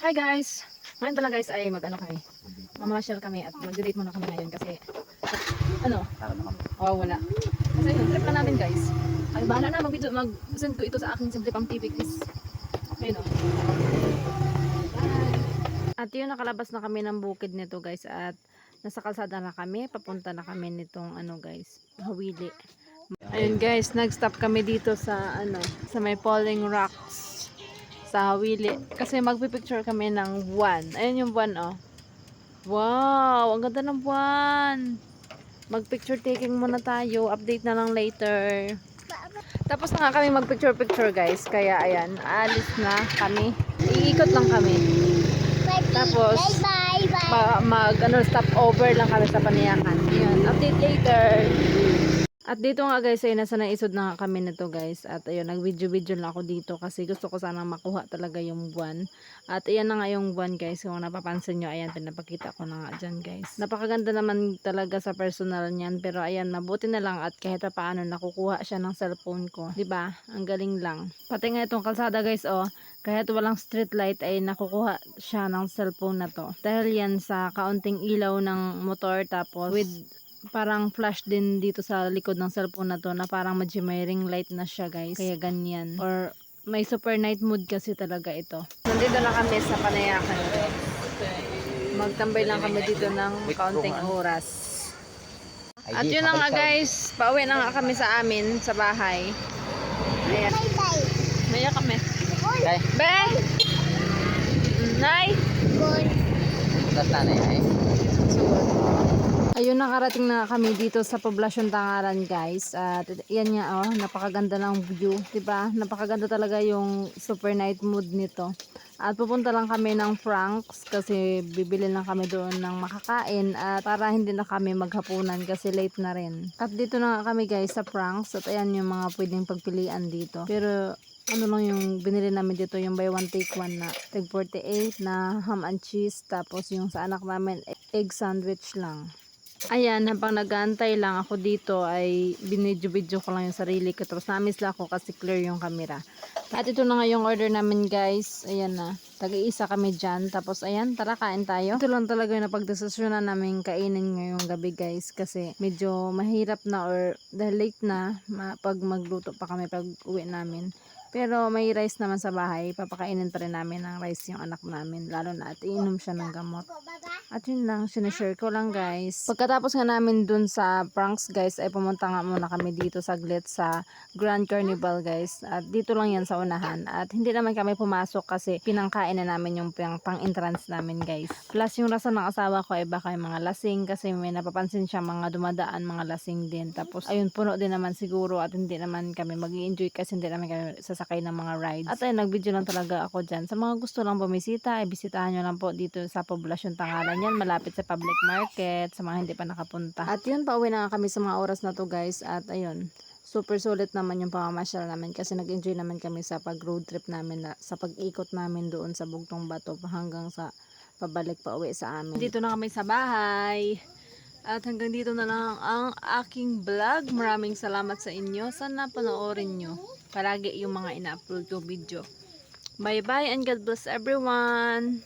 Hi guys! Ngayon pala guys ay mag-ano kami. Mamasyal kami at mag-date muna kami ngayon kasi ano? Wala. Kasi yun, trip lang natin guys. Ay bahala na mag-send ko ito sa aking Simple Pang TV guys. Ayun o. At yun, nakalabas na kami ng bukid nito guys at nasa kalsada na kami. Papunta na kami nitong ano guys, Hawili. Ayun guys, nag-stop kami dito sa ano, sa may Falling Rocks sa Hawili. Kasi magpipicture kami ng buwan. Ayun yung buwan oh. Wow, ang ganda ng buwan. Mag-picture taking muna tayo. Update na lang later. Tapos na nga kami mag-picture guys. Kaya ayan, alis na kami. Iikot lang kami. Tapos stop over lang kami sa Panayakan. Ayun, update later. At dito nga guys ay nasa naisod na kami nito guys. At ayun, nag-video lang ako dito kasi gusto ko sana makuha talaga yung buwan. At ayan na nga yung buwan guys. Kung napapansin nyo, ayan, pinapakita ko na nga dyan guys. Napakaganda naman talaga sa personal niyan. Pero ayan, mabuti na lang at kahit pa paano nakukuha siya ng cellphone ko. 'Di ba? Ang galing lang. Pati nga itong kalsada guys oh. Kahit walang street light ay nakukuha siya ng cellphone na to. Dahil yan sa kaunting ilaw ng motor tapos with parang flash din dito sa likod ng cellphone na to na parang may ring light na siya guys. Kaya ganyan. Or may super night mood kasi talaga ito. Nandito na kami sa Panayakan. Magtambay lang kami dito ng kaunting oras. At yun na nga guys. Pauwi na nga kami sa amin sa bahay. Ayan. Naya kami. Be! Nay! Tas nanay ay. Ayun, nakarating na kami dito sa Poblacion Tangaran guys. At yan nga oh, napakaganda ng view, 'di ba? Napakaganda talaga yung super night mood nito. At pupunta lang kami ng Frank's kasi bibili lang kami doon ng makakain at para hindi na kami maghapunan kasi late na rin. At dito na nga kami guys sa Frank's at ayan yung mga pwedeng pagpilian dito. Pero ano lang yung binili namin dito, yung buy one take one na tag 48 na ham and cheese, tapos yung sa anak namin egg sandwich lang. Ayan, habang nag-aantay lang ako dito ay binidyo-video ko lang yung sarili ko. Tapos na-miss lang ako kasi clear yung camera. At ito na nga yung order namin guys. Ayan na. Tag-iisa kami dyan. Tapos ayan, tara kain tayo. Ito lang talaga yung napagdesisyonan namin kainin ngayong gabi guys. Kasi medyo mahirap na or dahil late na pag magluto pa kami pag uwi namin. Pero may rice naman sa bahay. Papakainin pa rin namin ng rice yung anak namin. Lalo na at iinom siya ng gamot. At yun lang, sinashare ko lang guys. Pagkatapos nga namin dun sa pranks guys, ay pumunta nga muna kami dito saglit sa Grand Carnival guys. At dito lang yan sa unahan. At hindi naman kami pumasok kasi pinangkain na namin yung pang-entrance namin guys. Plus yung rason ng asawa ko ay baka yung mga lasing kasi may napapansin siya mga dumadaan, mga lasing din. Tapos ayun, puno din naman siguro at hindi naman kami mag-i-enjoy kasi hindi naman kami sasakay ng mga rides. At ayun, nag-video lang talaga ako dyan. Sa mga gusto lang bumisita, ay bisitahan nyo lang po dito sa Poblacion Tangalan. Yan, malapit sa public market, sa mga hindi pa nakapunta. At yun, pauwi na nga kami sa mga oras na to guys. At ayun, super sulit naman yung pamamasyal namin kasi nag-enjoy naman kami sa pag-road trip namin, sa pag-ikot namin doon sa Bugtong Bato hanggang sa pabalik pa uwi sa amin. Dito na kami sa bahay. At hanggang dito na lang ang aking vlog. Maraming salamat sa inyo. Sana panoorin nyo palagi yung mga ina-upload ko video. Bye bye and God bless everyone.